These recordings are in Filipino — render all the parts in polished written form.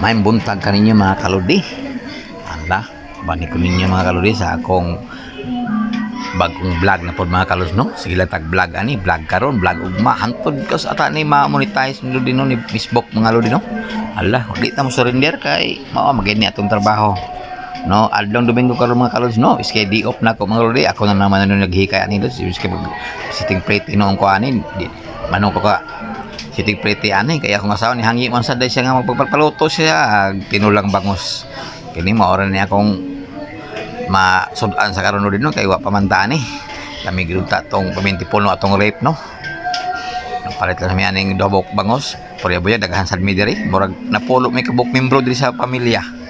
May buntag kaninyo mga kaludi. Anda, bani ko ninyo mga kaludi sa akong bagong vlog na pod mga kalos no. Sige lang tag vlog ani, vlog karon, vlog ugma hangtod kas ata ni ma-monetize mo din no ni Facebook mga kaludi no. Ala, di ta mo surrender kay mao magini atong trabaho. No, adlong Domingo karon mga kalos no. Iske di off na ko mga kaludi. Ako na naman ano naghikay ani dos. Iske sitting pretty no ko ani. Manong ko ka sitting pretty ani kaya akong asawa ni hangi man sad siya nga magpagpaluto siya tinulang bangos. Kini maora ni akong masudan sa karon din no kay wa pamantaan eh. Kami giduta tong pamintipuno atong rape no. Palit lang kami aning dobok bangos. Purya-buya daghan sad mi diri. Murag napulo may kabuk membro diri sa pamilya.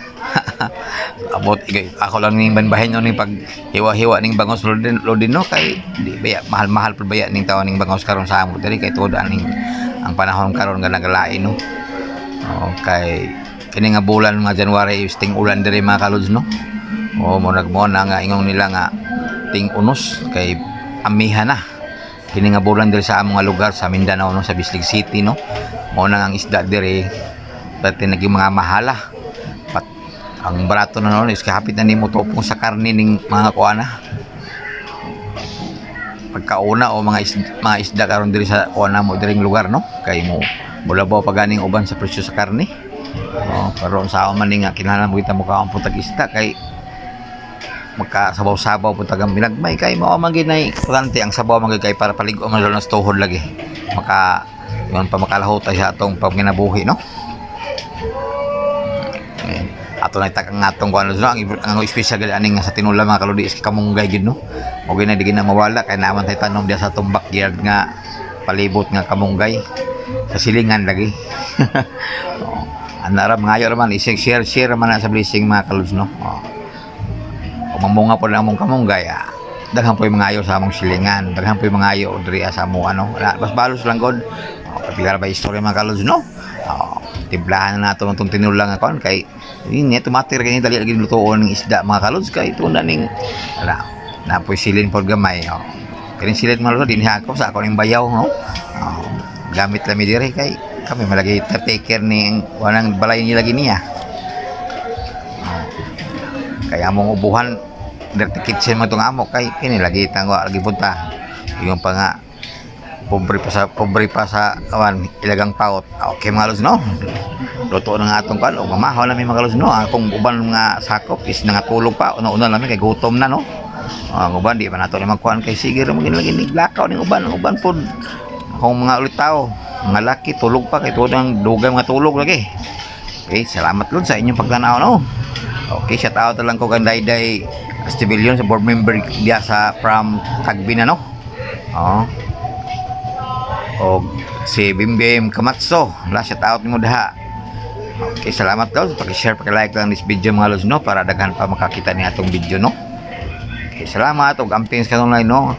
Abot ako lang ning banbahin no ning pag hiwa-hiwa ning bangos lodin no kay di baya mahal-mahal pud baya ning tawo ning bangos karon sa amo diri kay tuod aning ang panahon karon nga nagalain no. Okay. Kini nga bulan nga January ting ulan diri mga kalods no. Mo nagmona nga ingong nila nga ting unos kay amihan na. Kini nga bulan diri sa among lugar sa Mindanao no sa Bislig City no. Mo na ang isda diri dati naging mga mahala. Ang barato na noon is kahapit na nimo topong sa karne ning mga kuana. Pagkauna o mga isda karon diri sa kuana mo diring lugar no. Kay mo bulabaw pa ganing uban sa presyo sa karne. Pero sa man nga kinahanglan mo kita mo kaon putag isda kay magkasabaw-sabaw putag ang binagmay kay mao man ginay kurante ang sabaw man kay para paligo man sa tuhod lagi. Maka yon pa makalahota sa atong pagkinabuhi no. Ato na itakang atong kuan no ang special gali aning sa tinula mga kaludi is kamunggay gid no. O gina di gina mawala kay naman tay tanom dia sa atong backyard nga palibot nga kamunggay sa silingan lagi. Anara mangayo raman isig share man sa blessing mga kaludi no. Kung mamunga po na among kamunggay daghan po yung mangayo sa among silingan, daghan po yung mangayo diri sa amo ano. Bas balos lang god. Kapila ba istorya mga kaludi no. Timplahan na nato itong tinulang akon kay ini tumatir kay dali lagi lutuon ng isda mga kalods kay tunda ning na poy silin pod gamay kini silin malo din ako sa ako ning bayaw no. Gamit lami dire kay kami malagi take care ning wanang balay ni lagi niya. Kaya among ubuhan direct kitchen mo tong amo kay kini lagi tangwa lagi punta yung pa nga pobre pa sa awan ilagang paot. Okay mga kalos no. Luto na nga atong kan o mamahaw na may mga kalos no. Akong uban nga sakop is nangatulog pa una namin kay gutom na no. Ang uban di pa nato na magkuhan kay sige ra magin lagi ni lakaw ning uban pod akong mga ulit tao mga laki tulog pa kay tuod ang dugay mga tulog lagi. Okay, salamat lud sa inyong pagtanaw no. Okay, shout out lang ko kang Dayday Astibillion sa board member dia sa from Tagbina no. O si Bimbim Kamatso, shout out mo daha. Okay, salamat daw sa pag-share, pag-like lang this video mga lods no para daghan pa makakita ni atong video no. Okay, salamat og ampings kanunay no.